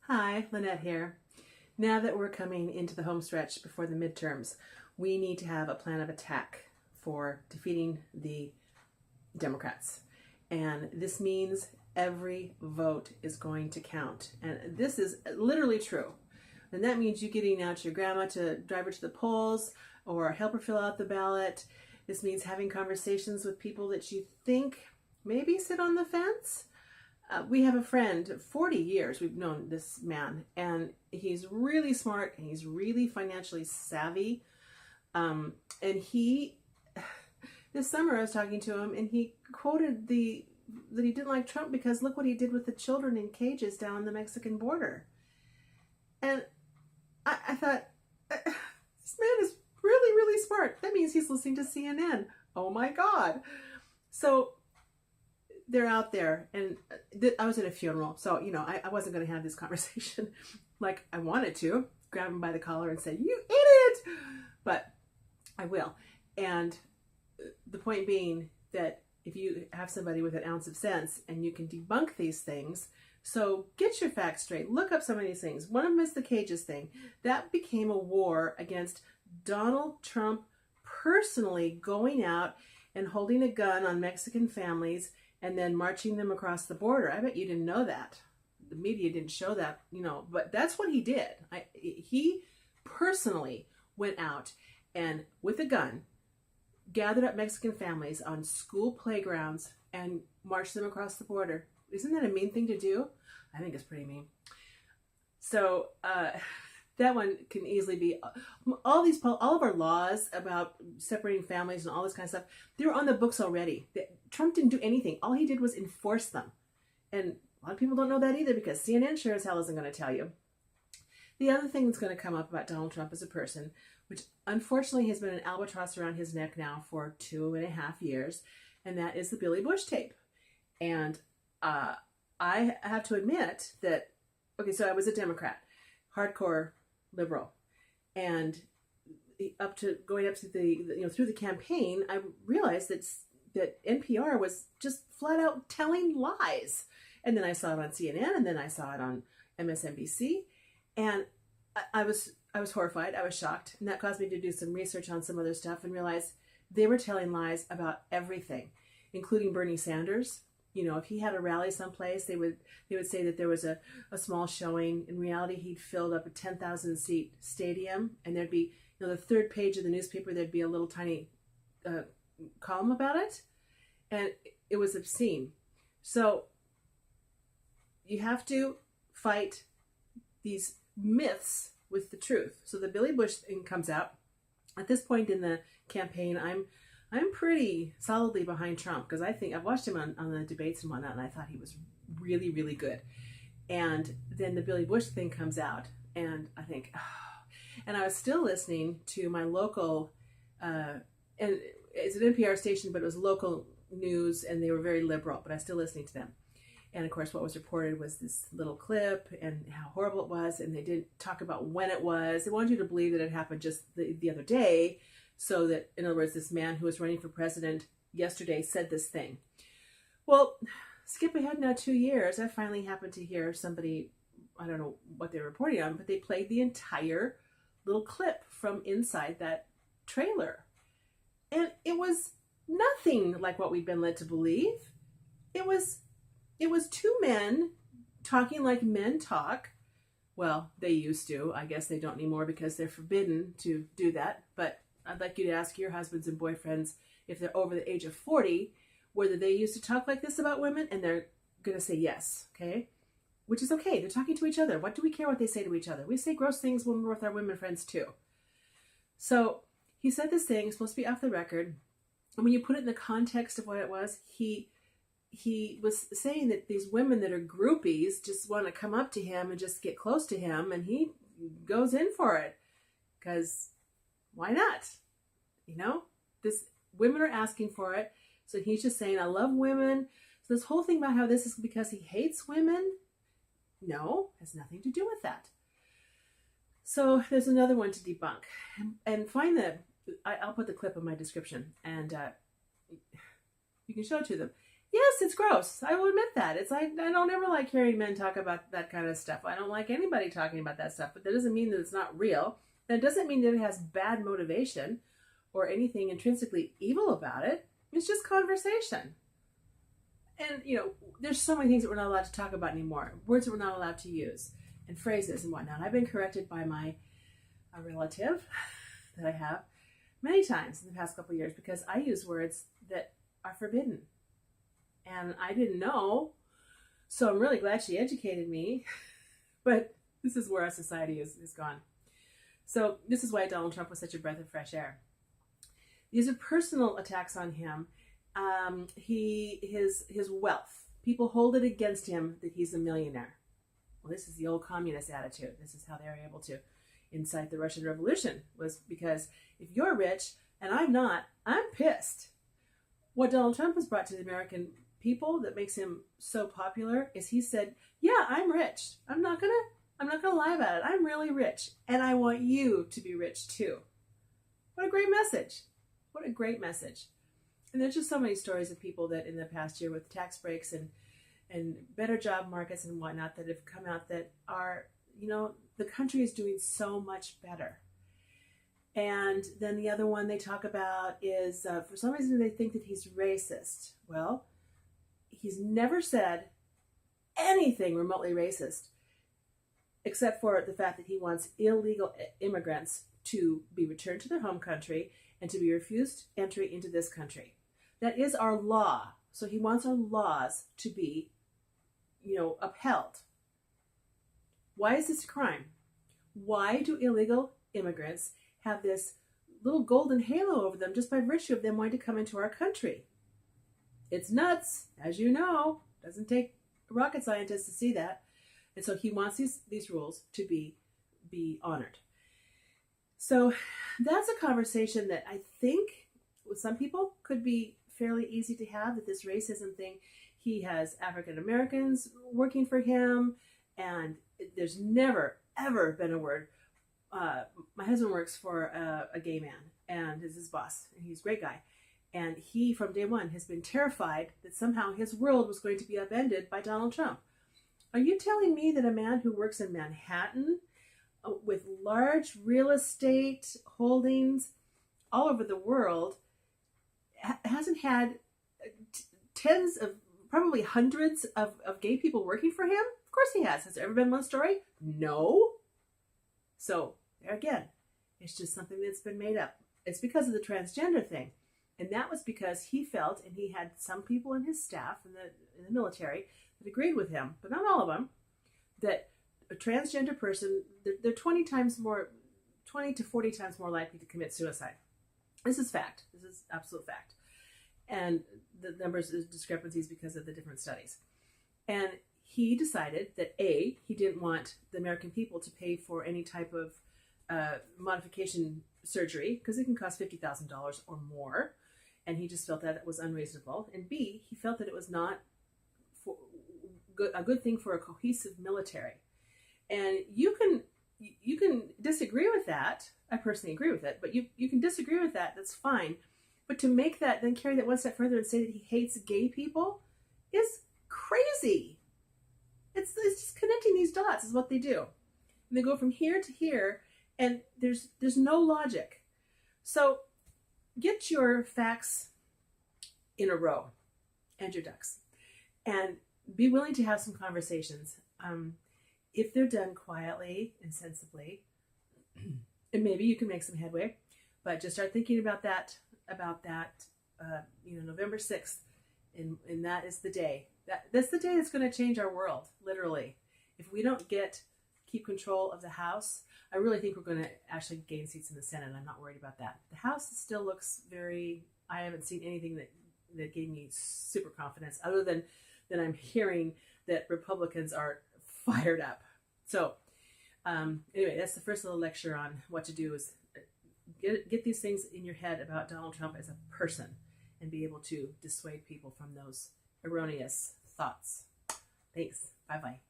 Hi, Lynette here. Now that we're coming into the home stretch before the midterms, we need to have a plan of attack for defeating the Democrats. And this means every vote is going to count. And this is literally true. And that means you getting out your grandma to drive her to the polls or help her fill out the ballot. This means having conversations with people that you think maybe sit on the fence. We have a friend, 40 years we've known this man, and he's really smart and he's really financially savvy. And this summer I was talking to him and he quoted that he didn't like Trump because look what he did with the children in cages down the Mexican border. And I thought, this man is really, really smart. That means he's listening to CNN. Oh my God. So they're out there, and I was at a funeral, so I wasn't going to have this conversation like I wanted to grab him by the collar and say, you idiot, but I will. And the point being that if you have somebody with an ounce of sense and you can debunk these things, so get your facts straight, look up some of these things. One of them is the cages thing. That became a war against Donald Trump personally going out and holding a gun on Mexican families and then marching them across the border. I bet you didn't know that. The media didn't show that, but that's what he did. He personally went out and with a gun, gathered up Mexican families on school playgrounds and marched them across the border. Isn't that a mean thing to do? I think it's pretty mean. So that one can easily be all of our laws about separating families and all this kind of stuff. They were on the books already. Trump didn't do anything. All he did was enforce them. And a lot of people don't know that either because CNN sure as hell isn't going to tell you. The other thing that's going to come up about Donald Trump as a person, which unfortunately has been an albatross around his neck now for 2.5 years, and that is the Billy Bush tape. And I have to admit that, okay, so I was a Democrat, hardcore liberal, and going up to the through the campaign, I realized that NPR was just flat out telling lies. And then I saw it on CNN, and then I saw it on MSNBC, and I was horrified. I was shocked, and that caused me to do some research on some other stuff and realize they were telling lies about everything, including Bernie Sanders. If he had a rally someplace, they would say that there was a small showing. In reality, he'd filled up a 10,000 seat stadium, and there'd be the third page of the newspaper, there'd be a little tiny column about it, and it was obscene. So you have to fight these myths with the truth. So the Billy Bush thing comes out. At this point in the campaign, I'm pretty solidly behind Trump because I think I've watched him on the debates and whatnot, and I thought he was really, really good. And then the Billy Bush thing comes out, and I think, oh. And I was still listening to my local, and it's an NPR station, but it was local news, and they were very liberal, but I was still listening to them. And of course, what was reported was this little clip and how horrible it was, and they didn't talk about when it was. They wanted you to believe that it happened just the other day, so that, in other words, this man who was running for president yesterday said this thing. Well, skip ahead now 2 years. I finally happened to hear somebody, I don't know what they were reporting on, but they played the entire little clip from inside that trailer. And it was nothing like what we'd been led to believe. It was two men talking like men talk. Well, they used to. I guess they don't anymore because they're forbidden to do that. But I'd like you to ask your husbands and boyfriends if they're over the age of 40, whether they used to talk like this about women, and they're going to say yes, okay? Which is okay. They're talking to each other. What do we care what they say to each other? We say gross things when we're with our women friends too. So he said this thing, it's supposed to be off the record. And when you put it in the context of what it was, he was saying that these women that are groupies just want to come up to him and just get close to him, and he goes in for it because why not? This women are asking for it. So he's just saying, I love women. So this whole thing about how this is because he hates women, no, has nothing to do with that. So there's another one to debunk. And I'll put the clip in my description, and you can show it to them. Yes, it's gross. I will admit that. It's like, I don't ever like hearing men talk about that kind of stuff. I don't like anybody talking about that stuff, but that doesn't mean that it's not real. And it doesn't mean that it has bad motivation or anything intrinsically evil about it. It's just conversation. And, there's so many things that we're not allowed to talk about anymore, words that we're not allowed to use, and phrases and whatnot. I've been corrected by a relative that I have many times in the past couple of years because I use words that are forbidden. And I didn't know, so I'm really glad she educated me. But this is where our society is gone. So this is why Donald Trump was such a breath of fresh air. These are personal attacks on him. His wealth. People hold it against him that he's a millionaire. Well, this is the old communist attitude. This is how they were able to incite the Russian Revolution, was because if you're rich and I'm not, I'm pissed. What Donald Trump has brought to the American people that makes him so popular is he said, yeah, I'm rich. I'm not gonna lie about it. I'm really rich, and I want you to be rich too. What a great message. What a great message. And there's just so many stories of people that in the past year with tax breaks and better job markets and whatnot that have come out that are, the country is doing so much better. And then the other one they talk about is, for some reason they think that he's racist. Well, he's never said anything remotely racist, except for the fact that he wants illegal immigrants to be returned to their home country and to be refused entry into this country. That is our law. So he wants our laws to be, upheld. Why is this a crime? Why do illegal immigrants have this little golden halo over them just by virtue of them wanting to come into our country? It's nuts, as you know. Doesn't take rocket scientists to see that. And so he wants these rules to be honored. So that's a conversation that I think with some people could be fairly easy to have, that this racism thing, he has African Americans working for him, and there's never, ever been a word. My husband works for a gay man and is his boss, and he's a great guy. And he, from day one, has been terrified that somehow his world was going to be upended by Donald Trump. Are you telling me that a man who works in Manhattan with large real estate holdings all over the world hasn't had tens of, probably hundreds of gay people working for him? Of course he has. Has there ever been one story? No. So, there again, it's just something that's been made up. It's because of the transgender thing. And that was because he felt, and he had some people in his staff in the military that agreed with him, but not all of them, that a transgender person, they're 20 to 40 times more likely to commit suicide. This is fact. This is absolute fact. And the numbers is discrepancies because of the different studies. And he decided that he didn't want the American people to pay for any type of modification surgery because it can cost $50,000 or more. And he just felt that it was unreasonable. And B, he felt that it was not a good thing for a cohesive military. And you can disagree with that. I personally agree with it, but you can disagree with that. That's fine. But to make that, then carry that one step further and say that he hates gay people is crazy. It's just connecting these dots is what they do. And they go from here to here, and there's no logic. So get your facts in a row and your ducks, and be willing to have some conversations. If they're done quietly and sensibly, and maybe you can make some headway, but just start thinking about that, November 6th, and that is the day. That's the day that's going to change our world, literally. If we don't keep control of the House, I really think we're going to actually gain seats in the Senate. I'm not worried about that. The House still looks I haven't seen anything that gave me super confidence, other than I'm hearing that Republicans are fired up. So anyway, that's the first little lecture on what to do, is get these things in your head about Donald Trump as a person and be able to dissuade people from those erroneous thoughts. Thanks. Bye-bye.